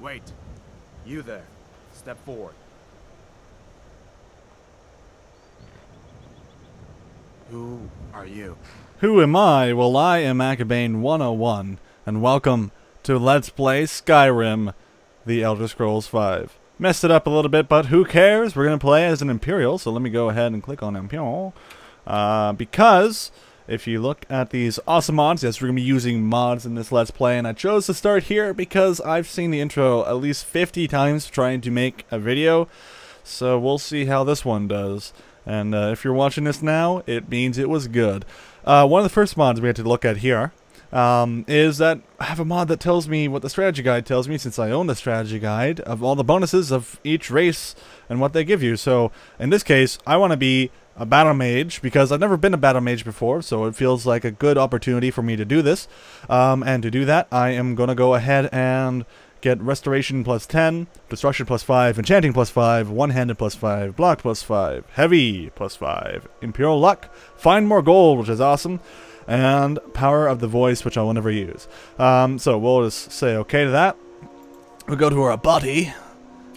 Wait. You there. Step forward. Who are you? Who am I? Well, I am Acabane 101, and welcome to Let's Play Skyrim, The Elder Scrolls V. Messed it up a little bit, but who cares? We're going to play as an Imperial, so let me go ahead and click on Imperial. Because if you look at these awesome mods, yes, we're going to be using mods in this Let's Play, and I chose to start here because I've seen the intro at least 50 times trying to make a video, so we'll see how this one does. And if you're watching this now, it means it was good. One of the first mods we had to look at here is that I have a mod that tells me what the strategy guide tells me, since I own the strategy guide of all the bonuses of each race and what they give you. So in this case, I want to be a battle mage because I've never been a battle mage before, so it feels like a good opportunity for me to do this. And to do that, I am going to go ahead and get Restoration plus 10, Destruction plus 5, Enchanting plus 5, One-Handed plus 5, Block plus 5, Heavy plus 5, Imperial Luck, Find More Gold, which is awesome, and Power of the Voice, which I will never use. So we'll just say okay to that. We'll go to our body,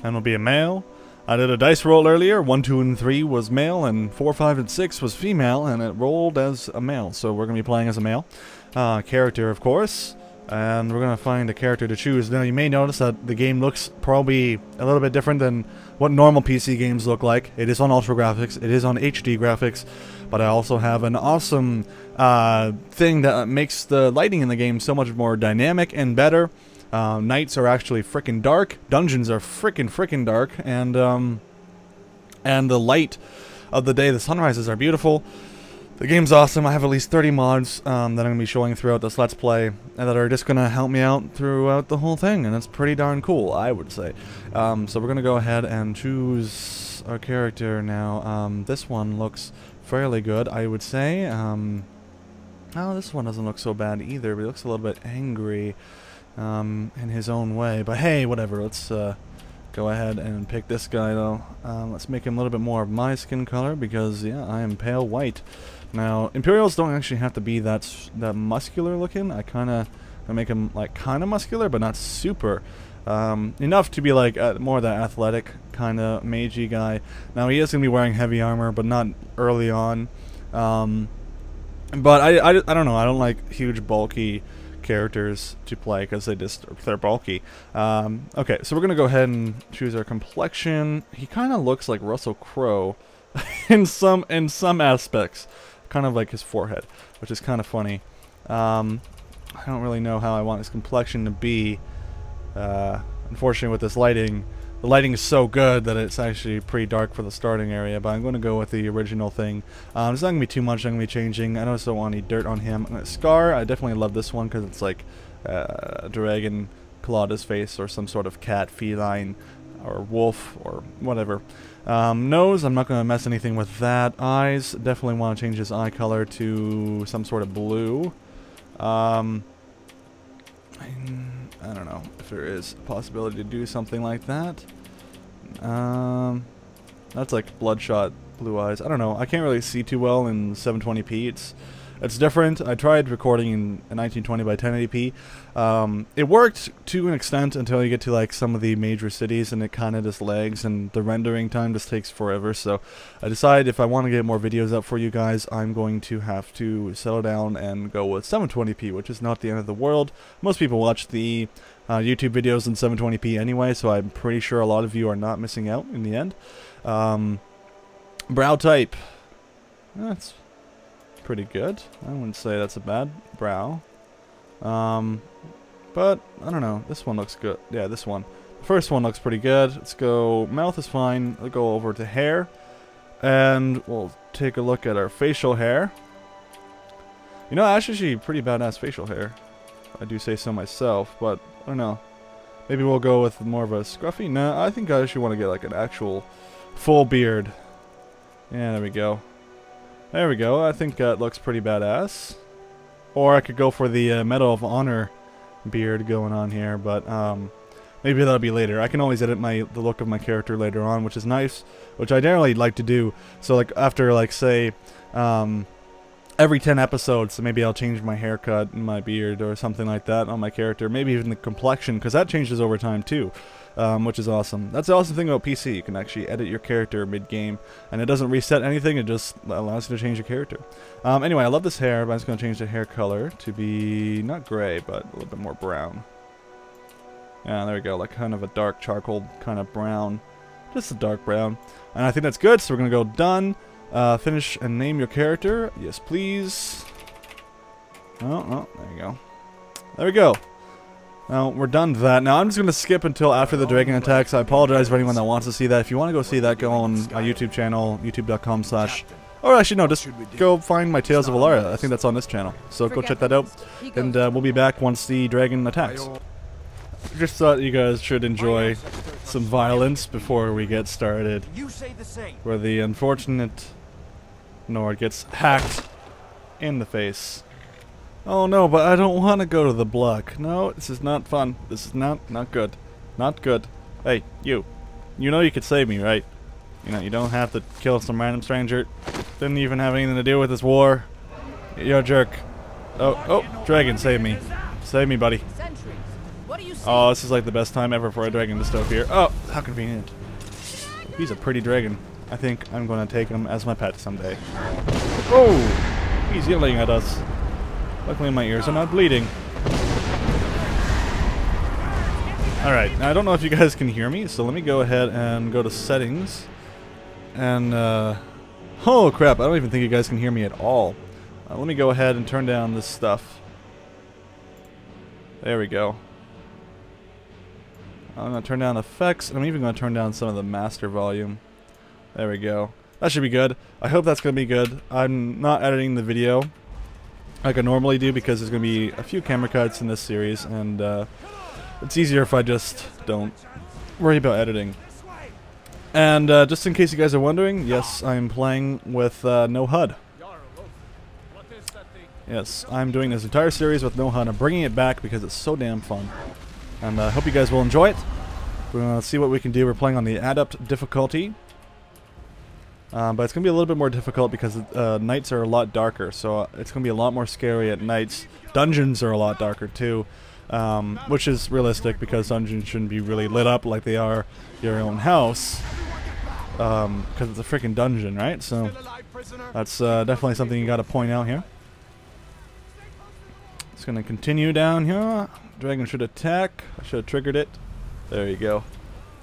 and we'll be a male. I did a dice roll earlier. 1, 2, and 3 was male, and 4, 5, and 6 was female, and it rolled as a male, so we're going to be playing as a male. Character, of course. And we're going to find a character to choose. Now, you may notice that the game looks probably a little bit different than what normal PC games look like. It is on Ultra Graphics, it is on HD graphics, but I also have an awesome thing that makes the lighting in the game so much more dynamic and better. Nights are actually frickin' dark, dungeons are frickin' dark, and the light of the day, the sunrises are beautiful. The game's awesome. I have at least 30 mods that I'm going to be showing throughout this Let's Play, and that are just going to help me out throughout the whole thing, and it's pretty darn cool, I would say. So we're going to go ahead and choose our character now. This one looks fairly good, I would say. Oh, this one doesn't look so bad either, but he looks a little bit angry in his own way. But hey, whatever, let's go ahead and pick this guy, though. Let's make him a little bit more of my skin color, because, yeah, I am pale white. Now, Imperials don't actually have to be that muscular looking. I make him like kind of muscular, but not super. Enough to be like more of that athletic kind of magey guy. Now, he is going to be wearing heavy armor, but not early on. But I don't know. I don't like huge bulky characters to play because they're bulky. Okay, so we're gonna go ahead and choose our complexion. He kind of looks like Russell Crowe in some aspects, kind of like his forehead, which is kind of funny. I don't really know how I want his complexion to be. Unfortunately, with this lighting, the lighting is so good that it's actually pretty dark for the starting area, but I'm going to go with the original thing. There's not going to be too much I'm going to be changing. I don't also want any dirt on him. Scar, I definitely love this one because it's like a dragon clawed his face, or some sort of cat, feline, or wolf, or whatever. Nose, I'm not going to mess anything with that. Eyes, definitely want to change his eye color to some sort of blue. I don't know if there is a possibility to do something like that. That's like bloodshot blue eyes. I don't know. I can't really see too well in 720p. It's different. I tried recording in 1920 by 1080p. It worked to an extent until you get to like some of the major cities, and it kind of just lags, and the rendering time just takes forever. So I decided if I want to get more videos up for you guys, I'm going to have to settle down and go with 720p, which is not the end of the world. Most people watch the YouTube videos in 720p anyway, so I'm pretty sure a lot of you are not missing out in the end. Brow type. That's pretty good. I wouldn't say that's a bad brow. But I don't know. This one looks good. Yeah, this one. The first one looks pretty good. Let's go. Mouth is fine. We'll go over to hair, and we'll take a look at our facial hair. You know, actually pretty badass facial hair. I do say so myself, but I don't know. Maybe we'll go with more of a scruffy. No, I think I actually want to get like an actual full beard. Yeah, there we go. There we go. I think that looks pretty badass. Or I could go for the Medal of Honor beard going on here, but maybe that'll be later. I can always edit the look of my character later on, which is nice, which I generally like to do. So like after like say every 10 episodes, so maybe I'll change my haircut and my beard or something like that on my character. Maybe even the complexion, because that changes over time too, which is awesome. That's the awesome thing about PC. You can actually edit your character mid-game, and it doesn't reset anything, it just allows you to change your character. Anyway, I love this hair, but I'm just going to change the hair color to be, not gray, but a little bit more brown. Yeah, there we go, like kind of a dark charcoal kind of brown. Just a dark brown. And I think that's good, so we're going to go done. Finish and name your character. Yes, please. Oh, there you go. There we go. Now, we're done with that. Now, I'm just going to skip until after the dragon attacks. I apologize for anyone that wants to see that. If you want to go see that, go on my YouTube channel, youtube.com/. Or actually, no, just go find my Tales of Alaria. I think that's on this channel. So go check that out. And we'll be back once the dragon attacks. Just thought you guys should enjoy some violence before we get started. Where the unfortunate Nord gets hacked in the face. Oh no, but I don't want to go to the block. No, this is not fun. This is not good. Not good. Hey, you. You know you could save me, right? You know, you don't have to kill some random stranger. Didn't even have anything to do with this war. You're a jerk. Oh, dragon, save me. Save me, buddy. Oh, this is like the best time ever for a dragon to stoke here. Oh, how convenient. He's a pretty dragon. I think I'm going to take him as my pet someday. Oh, he's yelling at us. Luckily my ears are not bleeding. Alright, now I don't know if you guys can hear me, so let me go ahead and go to settings. And, oh crap, I don't even think you guys can hear me at all. Let me go ahead and turn down this stuff. There we go. I'm going to turn down effects, and I'm even going to turn down some of the master volume. There we go. That should be good. I hope that's going to be good. I'm not editing the video like I normally do because there's going to be a few camera cuts in this series, and it's easier if I just don't worry about editing. And just in case you guys are wondering, yes, I'm playing with No HUD. Yes, I'm doing this entire series with No HUD. I'm bringing it back because it's so damn fun. And I hope you guys will enjoy it. We're going to see what we can do. We're playing on the Adept difficulty. But it's going to be a little bit more difficult because nights are a lot darker. So it's going to be a lot more scary at nights. Dungeons are a lot darker too. Which is realistic because dungeons shouldn't be really lit up like they are your own house. Because it's a freaking dungeon, right? So that's definitely something you got to point out here. It's going to continue down here. Dragon should attack. I should have triggered it. There you go.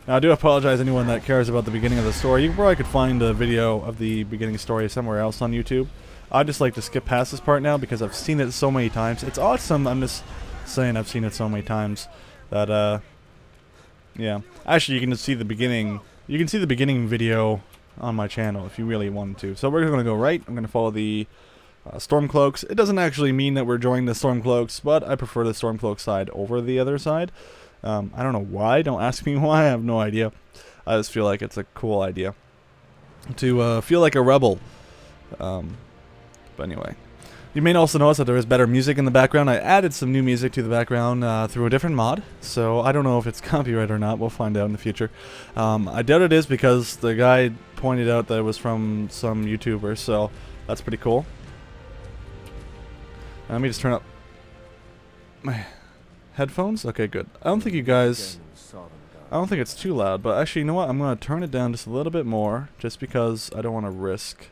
Now I do apologize to anyone that cares about the beginning of the story. You probably could find a video of the beginning story somewhere else on YouTube. I just like to skip past this part now because I've seen it so many times. It's awesome. I'm just saying I've seen it so many times that yeah. Actually, you can just see the beginning. You can see the beginning video on my channel if you really wanted to. So we're going to go right. I'm going to follow the Stormcloaks. It doesn't actually mean that we're joining the Stormcloaks, but I prefer the Stormcloak side over the other side. I don't know why. Don't ask me why. I have no idea. I just feel like it's a cool idea to feel like a rebel. But anyway, you may also notice that there is better music in the background. I added some new music to the background through a different mod, so I don't know if it's copyright or not. We'll find out in the future. I doubt it is because the guy pointed out that it was from some YouTuber, so that's pretty cool. Let me just turn up my headphones. Okay, good. I don't think you guys... I don't think it's too loud, but actually, you know what? I'm going to turn it down just a little bit more, just because I don't want to risk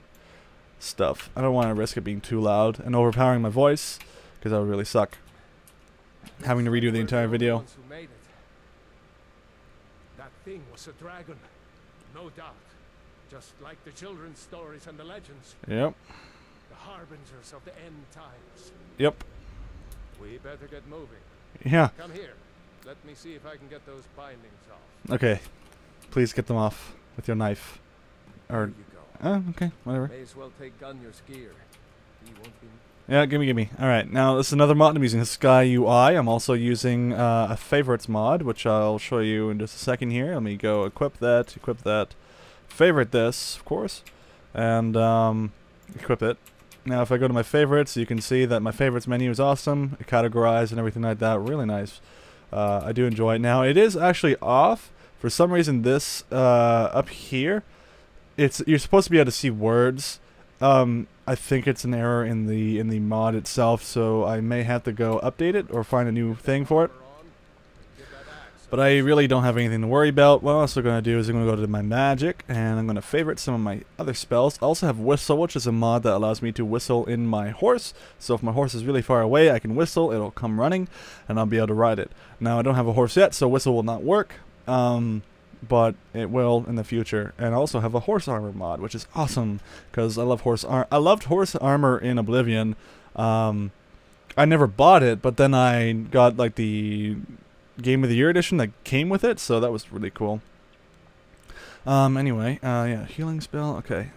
stuff. I don't want to risk it being too loud and overpowering my voice, because that would really suck. Having to redo the entire video. That thing was a dragon, no doubt. Just like the children's stories and the legends. Yep. The harbingers of the end times. Yep. We better get moving. Yeah. Come here. Let me see if I can get those bindings off. Okay. Please get them off with your knife. Or... There you go. Okay, whatever. May as well take Gunyor's gear. He won't be... Yeah, gimme. Alright, now this is another mod. I'm using Sky UI. I'm also using a favorites mod, which I'll show you in just a second here. Let me go equip that, favorite this, of course, and equip it. Now if I go to my favorites, you can see that my favorites menu is awesome, categorized and everything like that, really nice. I do enjoy it. Now it is actually off. For some reason this up here, you're supposed to be able to see words I think it's an error in the mod itself, so I may have to go update it or find a new thing for it. But I really don't have anything to worry about. What I'm also going to do is I'm going to go to my magic, and I'm going to favorite some of my other spells. I also have whistle, which is a mod that allows me to whistle in my horse. So if my horse is really far away, I can whistle, it'll come running, and I'll be able to ride it. Now I don't have a horse yet, so whistle will not work. But it will in the future. And I also have a horse armor mod, which is awesome, because I love I loved horse armor in Oblivion. I never bought it, but then I got like the Game of the Year edition that came with it, so that was really cool. Anyway, yeah, healing spell, okay.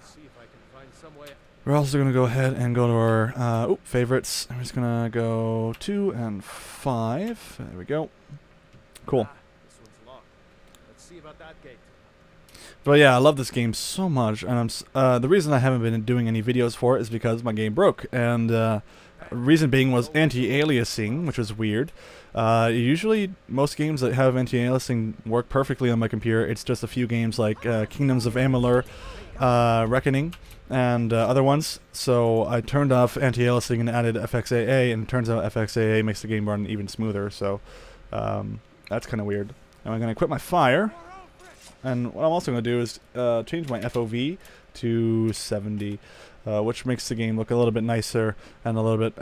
We're also going to go ahead and go to our favorites. I'm just going to go 2 and 5. There we go. Cool. This one's locked. Let's see about that gate. But yeah, I love this game so much, and the reason I haven't been doing any videos for it is because my game broke, and reason being was anti-aliasing, which was weird. Usually, most games that have anti-aliasing work perfectly on my computer. It's just a few games like Kingdoms of Amalur, Reckoning, and other ones. So I turned off anti-aliasing and added FXAA, and it turns out FXAA makes the game run even smoother. So that's kind of weird. Now I'm going to equip my fire, and what I'm also going to do is change my FOV to 70. Which makes the game look a little bit nicer and a little bit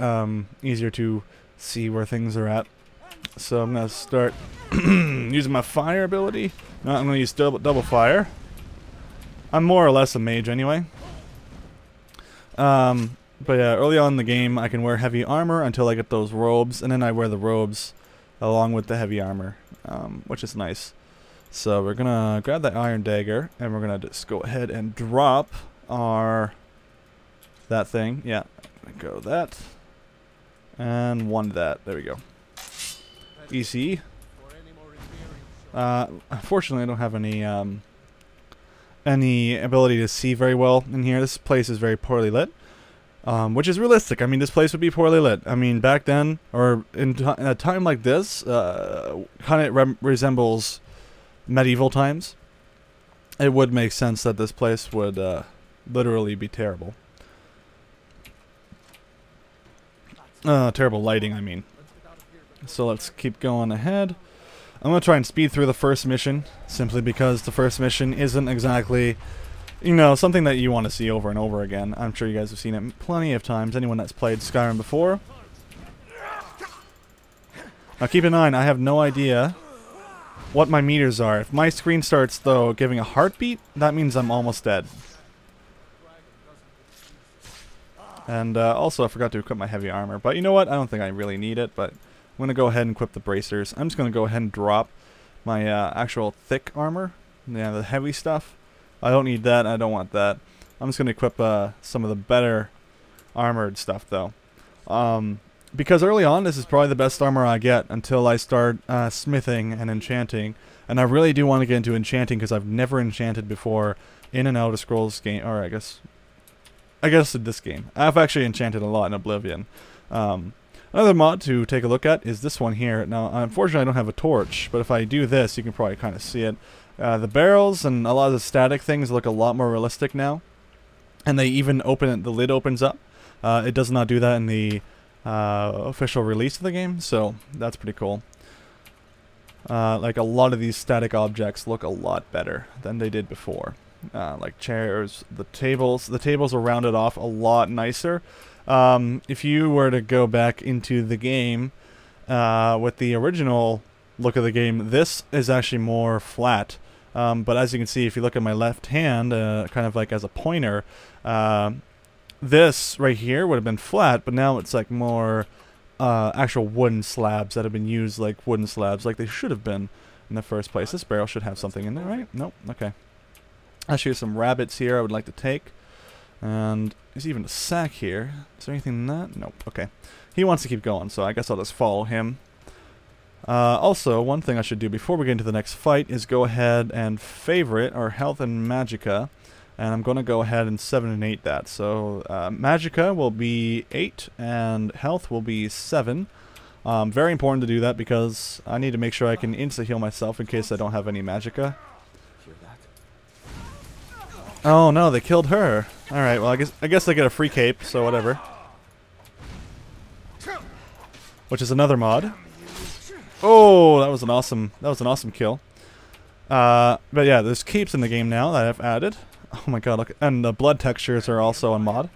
easier to see where things are at. So I'm going to start using my fire ability. No, I'm going to use double fire. I'm more or less a mage anyway. But yeah, early on in the game I can wear heavy armor until I get those robes, and then I wear the robes along with the heavy armor, which is nice. So we're going to grab that iron dagger, and we're going to just go ahead and drop our... that thing, yeah, go that, and one that, there we go. EC. Unfortunately I don't have any ability to see very well in here. This place is very poorly lit, which is realistic. I mean, this place would be poorly lit. I mean, back then, or in a time like this, kind of resembles medieval times. It would make sense that this place would literally be terrible. Terrible lighting, I mean. So let's keep going ahead. I'm going to try and speed through the first mission, simply because the first mission isn't exactly, you know, something that you want to see over and over again. I'm sure you guys have seen it plenty of times, anyone that's played Skyrim before. Now keep in mind, I have no idea what my meters are. If my screen starts, though, giving a heartbeat, that means I'm almost dead. And also I forgot to equip my heavy armor, but you know what, I don't think I really need it, but I'm going to go ahead and equip the bracers. I'm just going to go ahead and drop my actual thick armor, yeah, the heavy stuff. I don't need that, I don't want that. I'm just going to equip some of the better armored stuff though. Because early on this is probably the best armor I get until I start smithing and enchanting, and I really do want to get into enchanting because I've never enchanted before in an Elder Scrolls game, or I guess in this game. I've actually enchanted a lot in Oblivion. Another mod to take a look at is this one here. Now, unfortunately, I don't have a torch, but if I do this, you can probably kind of see it. The barrels and a lot of the static things look a lot more realistic now. And they even open it, the lid opens up. It does not do that in the official release of the game, so that's pretty cool. Like a lot of these static objects look a lot better than they did before. Like chairs, the tables are rounded off a lot nicer. If you were to go back into the game with the original look of the game, this is actually more flat. But as you can see, if you look at my left hand, kind of like as a pointer, this right here would have been flat, but now it's like more actual wooden slabs that have been used like wooden slabs, like they should have been in the first place. This barrel should have something in there, right? Nope. Okay. Actually, some rabbits here I would like to take. And there's even a sack here. Is there anything in that? Nope. Okay. He wants to keep going, so I guess I'll just follow him. Also, one thing I should do before we get into the next fight is go ahead and favorite our health and magicka. And I'm going to go ahead and 7 and 8 that. So magicka will be 8 and health will be 7. Very important to do that because I need to make sure I can insta-heal myself in case I don't have any magicka. Hear that? Oh no, they killed her. Alright, well I guess I get a free cape, so whatever. Which is another mod. Oh, that was an awesome kill. But yeah, there's capes in the game now that I've added. Oh my god, look, and the blood textures are also on mod.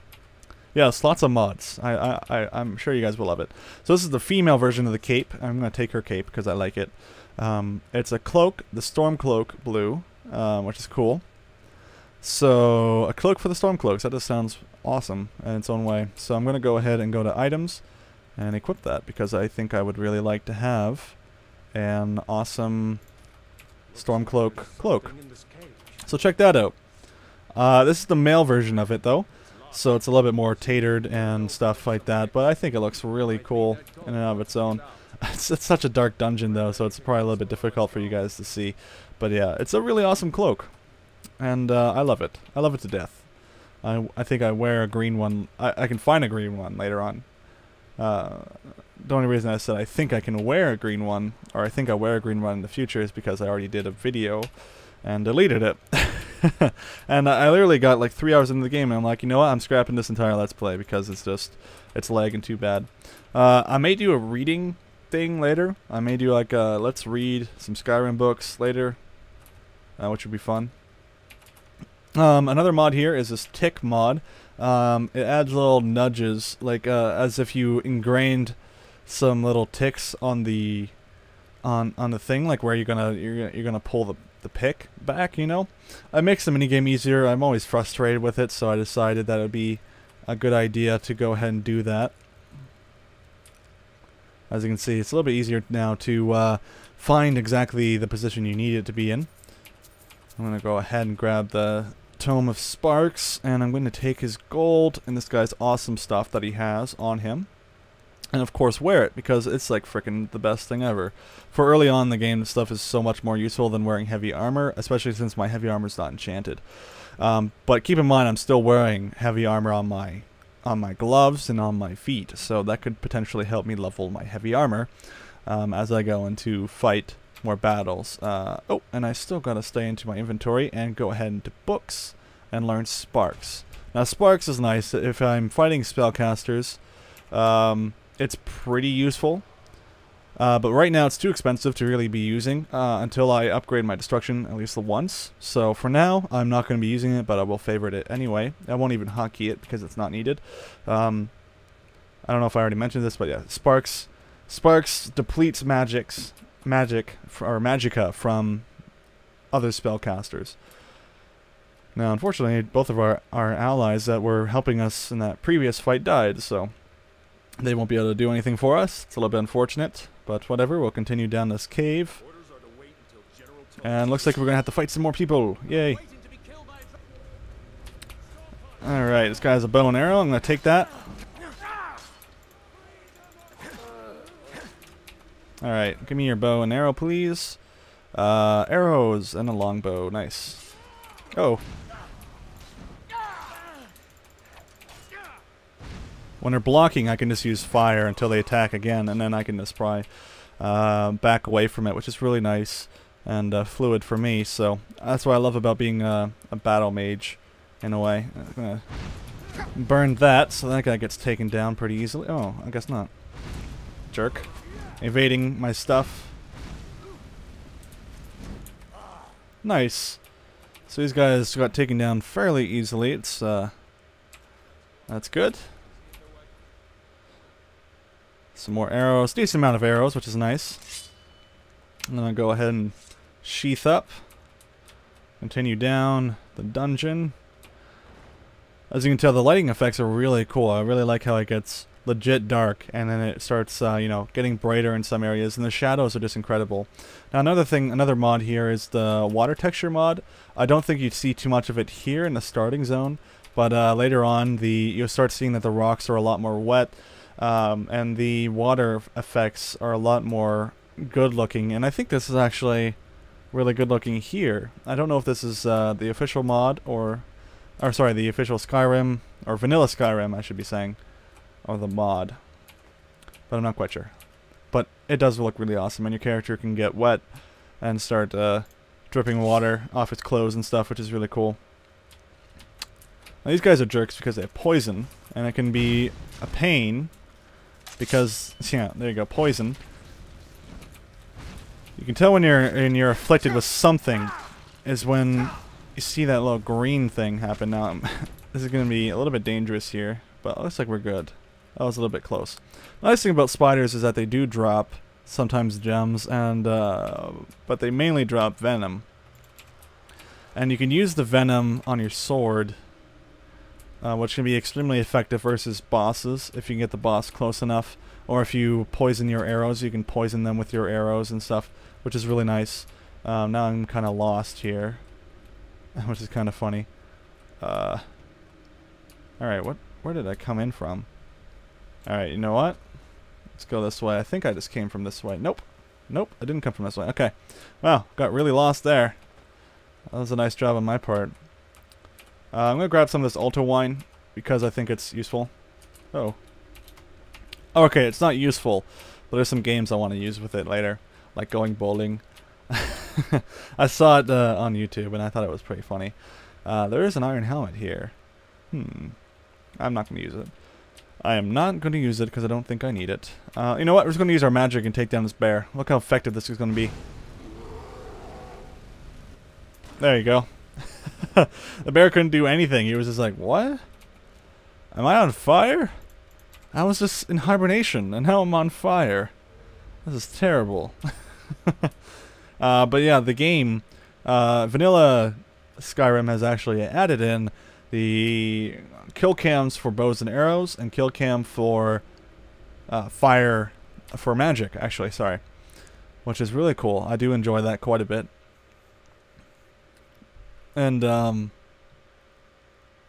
Yes, lots of mods. I'm sure you guys will love it. So this is the female version of the cape. I'm gonna take her cape because I like it. It's a cloak, the Storm Cloak blue, which is cool. So, a cloak for the Storm Cloaks. That just sounds awesome in its own way. So I'm going to go ahead and go to items and equip that because I think I would really like to have an awesome Storm Cloak cloak. So check that out. This is the male version of it though. So it's a little bit more tatered and stuff like that. But I think it looks really cool in and of its own. It's such a dark dungeon though, so it's probably a little bit difficult for you guys to see. But yeah, it's a really awesome cloak. And I love it. I love it to death. I think I wear a green one. I can find a green one later on. The only reason I said I think I can wear a green one, or I think I wear a green one in the future, is because I already did a video and deleted it. And I literally got like 3 hours into the game and I'm like, you know what, I'm scrapping this entire Let's Play because it's lagging too bad. I may do a reading thing later. I may do like let's read some Skyrim books later, which would be fun. Another mod here is this tick mod. It adds little nudges, like as if you ingrained some little ticks on the thing, like where you're gonna pull the pick back. You know, it makes the minigame easier. I'm always frustrated with it, so I decided that it would be a good idea to go ahead and do that. As you can see, it's a little bit easier now to find exactly the position you need it to be in. I'm gonna go ahead and grab the Tome of Sparks, and I'm going to take his gold and this guy's awesome stuff that he has on him, and of course wear it because it's like frickin' the best thing ever. For early on in the game, this stuff is so much more useful than wearing heavy armor, especially since my heavy armor is not enchanted. But keep in mind, I'm still wearing heavy armor on my gloves and on my feet, so that could potentially help me level my heavy armor as I go into fight more battles. Oh, and I still gotta stay into my inventory and go ahead into books and learn Sparks. Now Sparks is nice if I'm fighting spellcasters. It's pretty useful, but right now it's too expensive to really be using until I upgrade my destruction at least once. So for now I'm not going to be using it, but I will favorite it anyway. I won't even hotkey it because it's not needed. I don't know if I already mentioned this, but yeah, Sparks depletes magicka from other spellcasters. Now, unfortunately, both of our allies that were helping us in that previous fight died, so they won't be able to do anything for us. It's a little bit unfortunate, but whatever. We'll continue down this cave. And looks like we're going to have to fight some more people. Yay. Alright, this guy has a bow and arrow. I'm going to take that. Alright, give me your bow and arrow, please. Arrows and a longbow. Nice. Oh. When they're blocking, I can just use fire until they attack again, and then I can just probably back away from it, which is really nice and fluid for me. So that's what I love about being a battle mage, in a way. I'm gonna burn that, so that guy gets taken down pretty easily. Oh, I guess not. Jerk. Evading my stuff. Nice. So these guys got taken down fairly easily. It's that's good. Some more arrows. Decent amount of arrows, which is nice. I'm gonna go ahead and sheath up. Continue down the dungeon. As you can tell, the lighting effects are really cool. I really like how it gets legit dark, and then it starts, you know, getting brighter in some areas, and the shadows are just incredible. Now, another mod here is the water texture mod. I don't think you'd see too much of it here in the starting zone, but later on, you'll start seeing that the rocks are a lot more wet, and the water effects are a lot more good looking, and I think this is actually really good looking here. I don't know if this is the official mod, or sorry, the official Skyrim, or vanilla Skyrim, I should be saying, or the mod, but I'm not quite sure. But it does look really awesome, and your character can get wet and start dripping water off its clothes and stuff, which is really cool. Now, these guys are jerks because they have poison, and it can be a pain because, yeah, there you go, poison. You can tell when you're afflicted with something is when you see that little green thing happen. Now, this is going to be a little bit dangerous here, but it looks like we're good. That was a little bit close. The nice thing about spiders is that they do drop sometimes gems, and but they mainly drop venom. And you can use the venom on your sword, which can be extremely effective versus bosses if you can get the boss close enough. Or if you poison your arrows, you can poison them with your arrows and stuff, which is really nice. Now I'm kind of lost here, which is kind of funny. Alright, where did I come in from? Alright, you know what? Let's go this way. I think I just came from this way. Nope. Nope, I didn't come from this way. Okay. Wow, got really lost there. That was a nice job on my part. I'm going to grab some of this Alto wine because I think it's useful. Oh. Okay, it's not useful, but there's some games I want to use with it later, like going bowling. I saw it on YouTube and I thought it was pretty funny. There is an iron helmet here. I'm not going to use it. I am not going to use it because I don't think I need it. You know what? We're just going to use our magic and take down this bear. Look how effective this is going to be. There you go. The bear couldn't do anything. He was just like, what? Am I on fire? I was just in hibernation, and now I'm on fire. This is terrible. But yeah, the game, vanilla Skyrim has actually added in the kill cams for bows and arrows, and kill cam for fire, for magic, actually, sorry. Which is really cool. I do enjoy that quite a bit. And,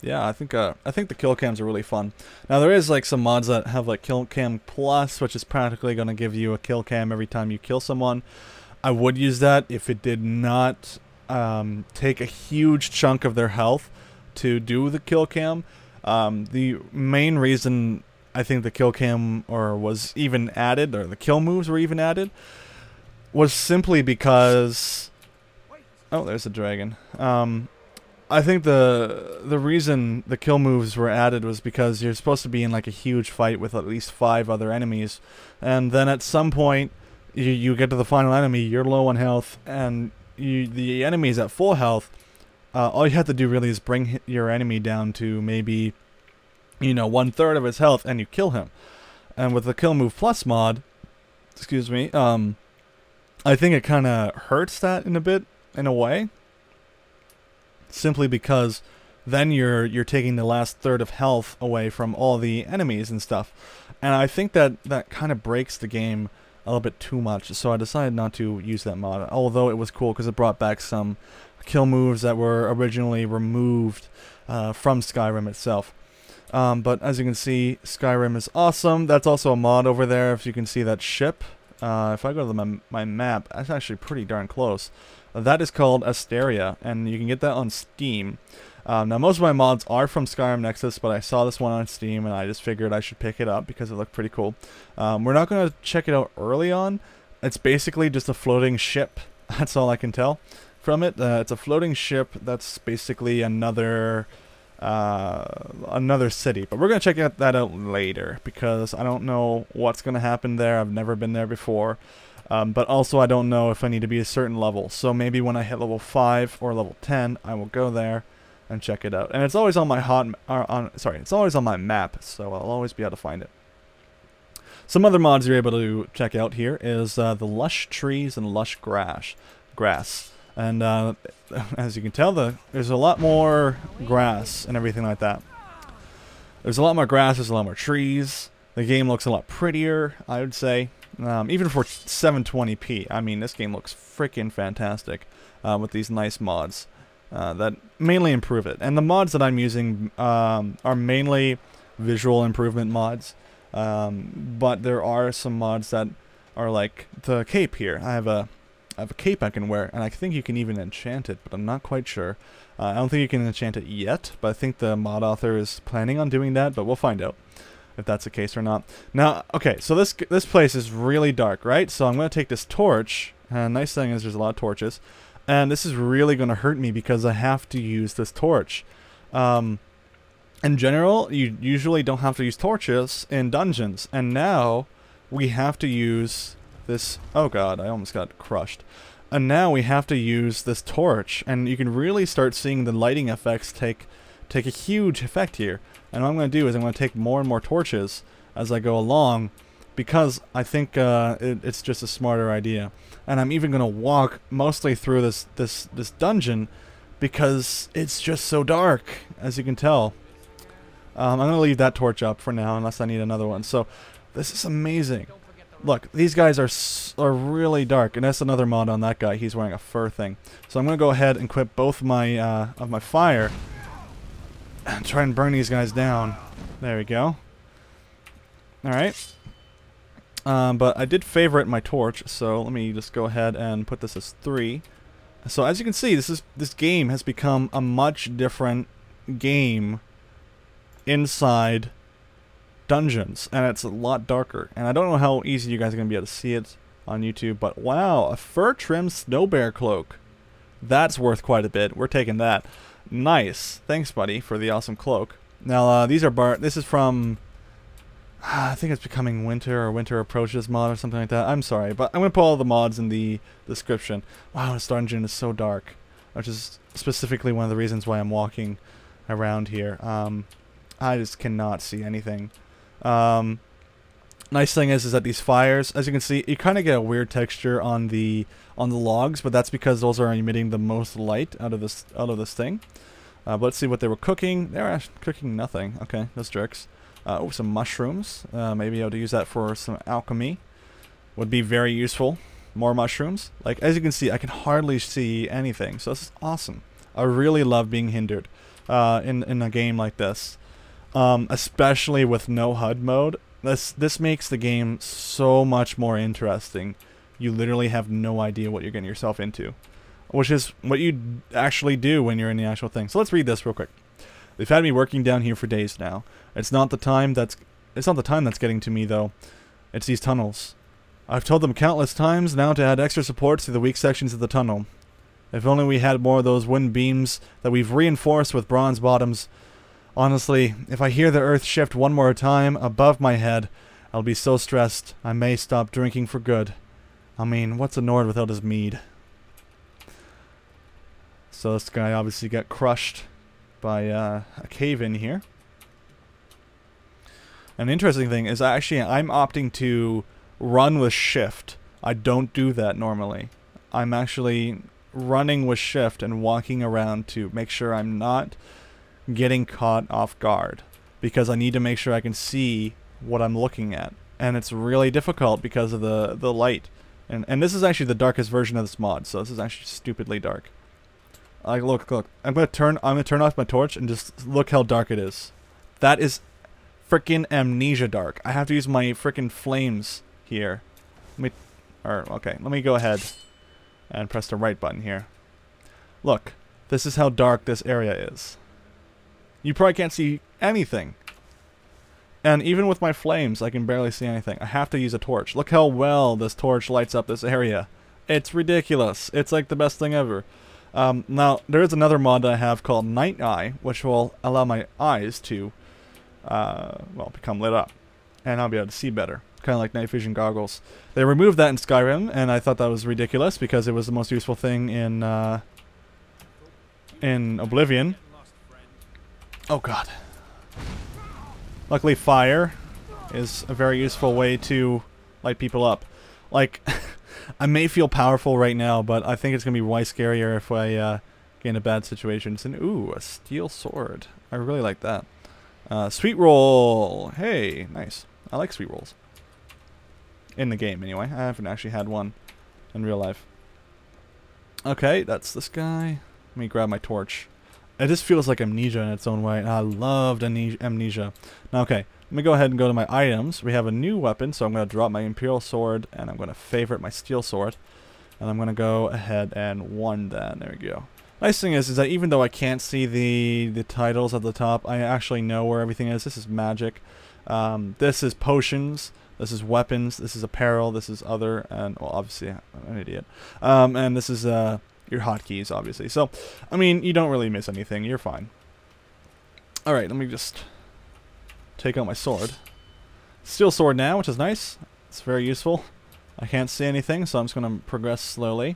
yeah, I think the kill cams are really fun. Now there is like some mods that have like kill cam plus, which is practically going to give you a kill cam every time you kill someone. I would use that if it did not take a huge chunk of their health to do the kill cam. The main reason I think the kill cam was even added, or the kill moves were even added, was simply because, oh, there's a dragon. I think the reason the kill moves were added was because you're supposed to be in like a huge fight with at least 5 other enemies, and then at some point you get to the final enemy, you're low on health, and the enemy's at full health. All you have to do really is bring your enemy down to maybe, you know, 1/3 of his health, and you kill him. And with the kill move plus mod, excuse me, I think it kind of hurts that in a way. Simply because then you're taking the last third of health away from all the enemies and stuff. And I think that kind of breaks the game a little bit too much. So I decided not to use that mod. Although it was cool because it brought back some kill moves that were originally removed from Skyrim itself. But as you can see, Skyrim is awesome. That's also a mod over there. If you can see that ship. If I go to my map, that's actually pretty darn close. That is called Asteria, and you can get that on Steam. Now, most of my mods are from Skyrim Nexus, but I saw this one on Steam, and I just figured I should pick it up because it looked pretty cool. We're not going to check it out early on. It's basically just a floating ship. That's all I can tell from it. It's a floating ship that's basically another city. But we're going to check that out later because I don't know what's going to happen there. I've never been there before. But also I don't know if I need to be a certain level. So maybe when I hit level 5 or level 10, I will go there and check it out. And it's always on my it's always on my map, so I'll always be able to find it. Some other mods you're able to check out here is the Lush Trees and Lush Grass. And as you can tell, there's a lot more grass and everything like that. There's a lot more grass, there's a lot more trees. The game looks a lot prettier, I would say. Even for 720p, I mean, this game looks freaking fantastic with these nice mods that mainly improve it. And the mods that I'm using are mainly visual improvement mods, but there are some mods that are like the cape here. I have a cape I can wear, and I think you can even enchant it, but I'm not quite sure. I don't think you can enchant it yet, but I think the mod author is planning on doing that, but we'll find out if that's the case or not. Now, okay, so this place is really dark, right? So I'm going to take this torch, and nice thing is there's a lot of torches, and this is really going to hurt me because I have to use this torch. in general, you usually don't have to use torches in dungeons, and now we have to use this. Oh god, I almost got crushed. And now we have to use this torch, and you can really start seeing the lighting effects take a huge effect here. And what I'm going to do is I'm going to take more and more torches as I go along, because I think it's just a smarter idea. And I'm even going to walk mostly through this dungeon because it's just so dark, as you can tell. I'm going to leave that torch up for now unless I need another one. So this is amazing. Look, these guys are really dark, and that's another mod on that guy. He's wearing a fur thing. So I'm going to go ahead and equip both my of my fire and try and burn these guys down. There we go. Alright. But I did favorite my torch, so let me just go ahead and put this as 3. So as you can see, this game has become a much different game inside dungeons, and it's a lot darker. And I don't know how easy you guys are going to be able to see it on YouTube, but wow, a fur trimmed snow bear cloak. That's worth quite a bit. We're taking that. Nice. Thanks, buddy, for the awesome cloak. Now, these are this is from I think it's Becoming Winter or Winter Approaches mod or something like that. I'm sorry, but I'm going to put all the mods in the description. Wow, this dungeon is so dark, which is specifically one of the reasons why I'm walking around here. I just cannot see anything. Nice thing is that these fires, as you can see, you kind of get a weird texture on the logs, but that's because those are emitting the most light out of this thing. But let's see what they were cooking. They were actually cooking nothing. Okay, those jerks. Oh, some mushrooms. Maybe able to use that for some alchemy. Would be very useful. More mushrooms. Like, as you can see, I can hardly see anything. So this is awesome. I really love being hindered in a game like this. Especially with no HUD mode. This makes the game so much more interesting. You literally have no idea what you're getting yourself into. Which is what you actually do when you're in the actual thing. So let's read this real quick. They've had me working down here for days now. It's not the time that's getting to me though. It's these tunnels. I've told them countless times now to add extra supports to the weak sections of the tunnel. If only we had more of those wind beams that we've reinforced with bronze bottoms. Honestly, if I hear the earth shift one more time above my head, I'll be so stressed I may stop drinking for good. I mean, what's a Nord without his mead? So this guy obviously got crushed by a cave-in here. An interesting thing is actually I'm opting to run with shift. I don't do that normally. I'm actually running with shift and walking around to make sure I'm not getting caught off guard, because I need to make sure I can see what I'm looking at, and it's really difficult because of the light. And this is actually the darkest version of this mod, so this is actually stupidly dark. Like, look, I'm gonna turn off my torch and just look how dark it is. That is freaking amnesia dark. I have to use my freaking flames here. Let me go ahead and press the right button here. Look, this is how dark this area is. You probably can't see anything. And even with my flames, I can barely see anything. I have to use a torch. Look how well this torch lights up this area. It's ridiculous. It's like the best thing ever. Now, there is another mod that I have called Night Eye, which will allow my eyes to, become lit up. And I'll be able to see better. Kind of like night vision goggles. They removed that in Skyrim, and I thought that was ridiculous because it was the most useful thing in Oblivion. Oh god. Luckily fire is a very useful way to light people up. Like, I may feel powerful right now, but I think it's going to be way scarier if I get in a bad situation. It's ooh, a steel sword. I really like that. Sweet roll. Hey, nice. I like sweet rolls. In the game, anyway. I haven't actually had one in real life. Okay, that's this guy. Let me grab my torch. It just feels like amnesia in its own way. I loved amnesia. Now, okay, let me go ahead and go to my items. We have a new weapon, so I'm going to drop my Imperial Sword, and I'm going to favorite my Steel Sword. And I'm going to go ahead and one that. There we go. Nice thing is that even though I can't see the titles at the top, I actually know where everything is. This is magic. This is potions. This is weapons. This is apparel. This is other. And, well, obviously, I'm an idiot. And this is your hotkeys, obviously. So, I mean, you don't really miss anything. You're fine. Alright, let me just take out my sword. Steel sword now, which is nice. It's very useful. I can't see anything, so I'm just going to progress slowly.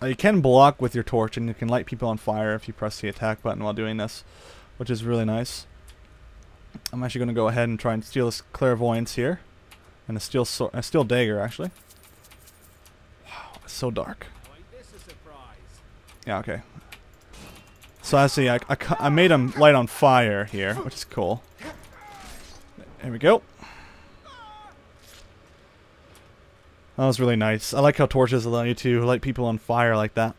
You can block with your torch, and you can light people on fire if you press the attack button while doing this, which is really nice. I'm actually going to go ahead and try and steal this clairvoyance here. And a steel dagger, actually. Wow, it's so dark. Yeah, okay. So I see, I made him light on fire here, which is cool. There we go. That was really nice. I like how torches allow you to light people on fire like that.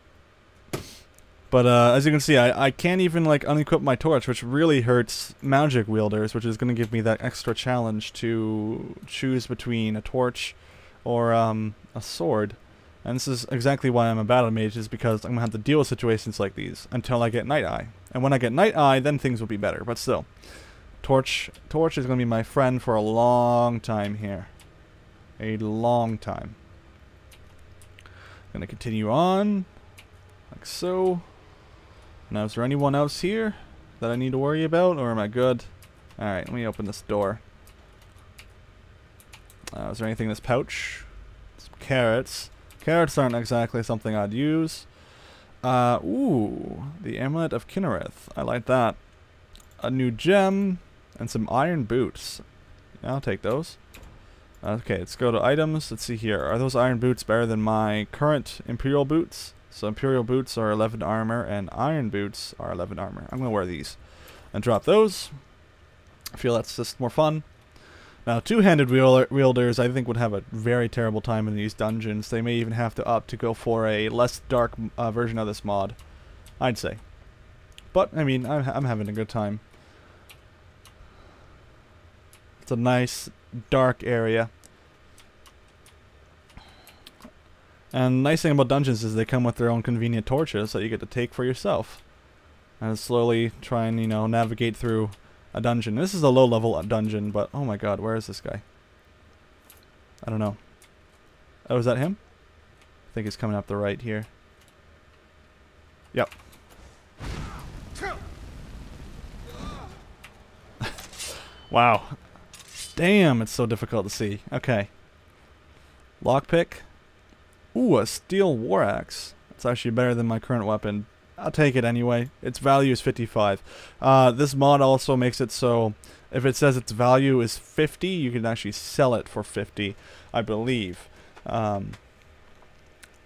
But as you can see, I can't even like unequip my torch, which really hurts magic wielders, which is going to give me that extra challenge to choose between a torch or a sword. And this is exactly why I'm a battle mage, is because I'm going to have to deal with situations like these until I get Night Eye. And when I get Night Eye, then things will be better. But still, torch is going to be my friend for a long time here. A long time. Going to continue on, like so. Now, is there anyone else here that I need to worry about, or am I good? Alright, let me open this door. Is there anything in this pouch? Some carrots. Carrots aren't exactly something I'd use. Ooh, the Amulet of Kinnereth. I like that. A new gem, and some iron boots. Yeah, I'll take those. Okay, let's go to items. Let's see here. Are those iron boots better than my current Imperial boots? So Imperial boots are 11 armor, and iron boots are 11 armor. I'm going to wear these and drop those. I feel that's just more fun. Now, two-handed wielders, I think, would have a very terrible time in these dungeons. They may even have to opt to go for a less dark version of this mod, I'd say. But, I mean, I'm having a good time. It's a nice, dark area. And the nice thing about dungeons is they come with their own convenient torches that you get to take for yourself. And slowly try and, you know, navigate through a dungeon. This is a low-level dungeon, but oh my god, where is this guy? I don't know. Oh, is that him? I think he's coming up the right here. Yep. Wow. Damn, it's so difficult to see. Okay. Lockpick. Ooh, a steel war axe. It's actually better than my current weapon. I'll take it anyway. Its value is 55. This mod also makes it so if it says its value is 50, you can actually sell it for 50, I believe. I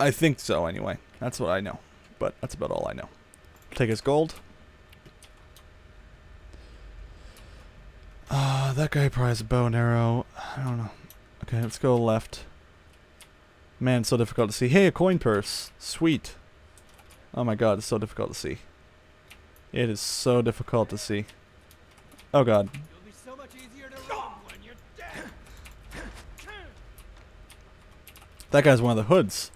think so anyway. That's what I know. But that's about all I know. Take his gold. That guy probably has a bow and arrow. I don't know. Okay, let's go left. Man, it's so difficult to see. Hey, a coin purse. Sweet. Oh my god, it's so difficult to see. It is so difficult to see. Oh god. It'll be so much easier to run when you're dead. That guy's one of the hoods.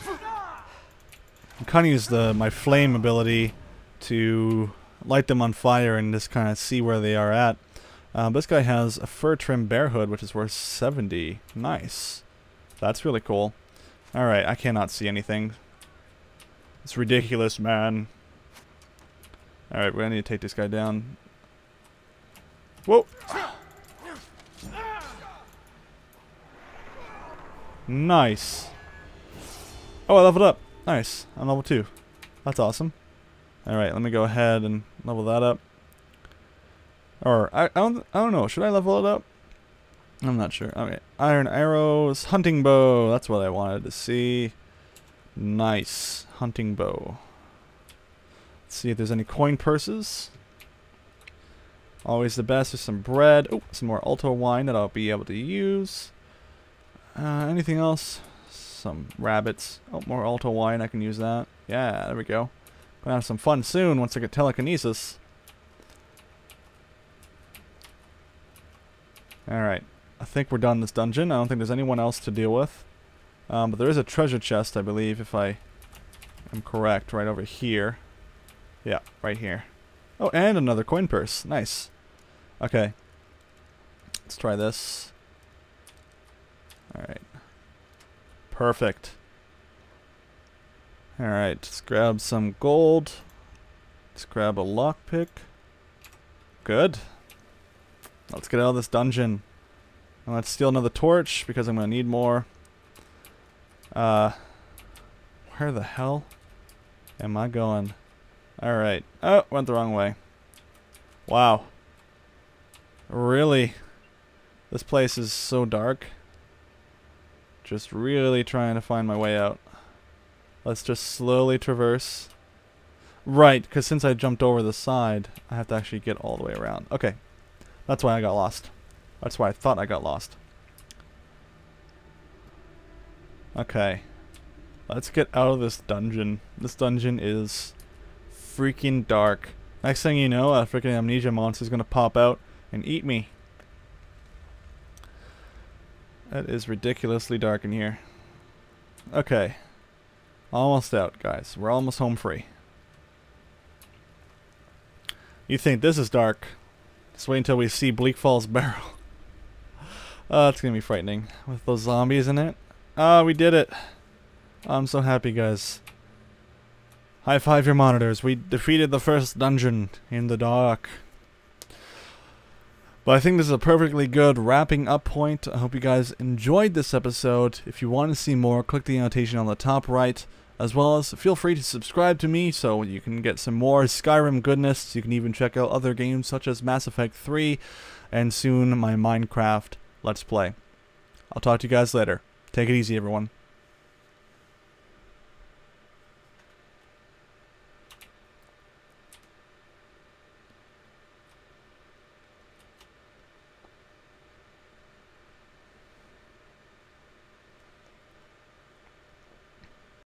I'm kind of use my flame ability to light them on fire and just kind of see where they are at. This guy has a fur trim bear hood, which is worth 70. Nice. That's really cool. Alright, I cannot see anything. It's ridiculous, man. Alright, we're gonna need to take this guy down. Whoa! Nice. Oh, I leveled up. Nice. I'm level 2. That's awesome. Alright, let me go ahead and level that up. Or, I don't know. Should I level it up? I'm not sure. Okay. Iron arrows. Hunting bow. That's what I wanted to see. Nice. Hunting bow. Let's see if there's any coin purses. Always the best is some bread. Oh, some more Alto wine that I'll be able to use. Anything else? Some rabbits. Oh, more Alto wine. I can use that. Yeah, there we go. Gonna have some fun soon once I get telekinesis. Alright. I think we're done this dungeon. I don't think there's anyone else to deal with. But there is a treasure chest, I believe, if I am correct, right over here. Yeah, right here. Oh, and another coin purse. Nice. Okay. Let's try this. Alright. Perfect. Alright, let's grab some gold. Let's grab a lockpick. Good. Let's get out of this dungeon. And let's steal another torch because I'm going to need more. Where the hell am I going? Alright. Oh, went the wrong way. Wow. Really? This place is so dark. Just really trying to find my way out. Let's just slowly traverse. Right, because since I jumped over the side, I have to actually get all the way around. Okay. That's why I got lost. That's why I thought I got lost. Okay. Let's get out of this dungeon. This dungeon is freaking dark. Next thing you know, a freaking amnesia monster is going to pop out and eat me. That is ridiculously dark in here. Okay. Almost out, guys. We're almost home free. You think this is dark? Just wait until we see Bleak Falls Barrow. It's gonna be frightening with those zombies in it. We did it. I'm so happy, guys. High five your monitors. We defeated the first dungeon in the dark. But I think this is a perfectly good wrapping up point. I hope you guys enjoyed this episode. If you want to see more, click the annotation on the top right. As well as feel free to subscribe to me so you can get some more Skyrim goodness. You can even check out other games such as Mass Effect 3 and soon my Minecraft Let's Play. I'll talk to you guys later. Take it easy, everyone.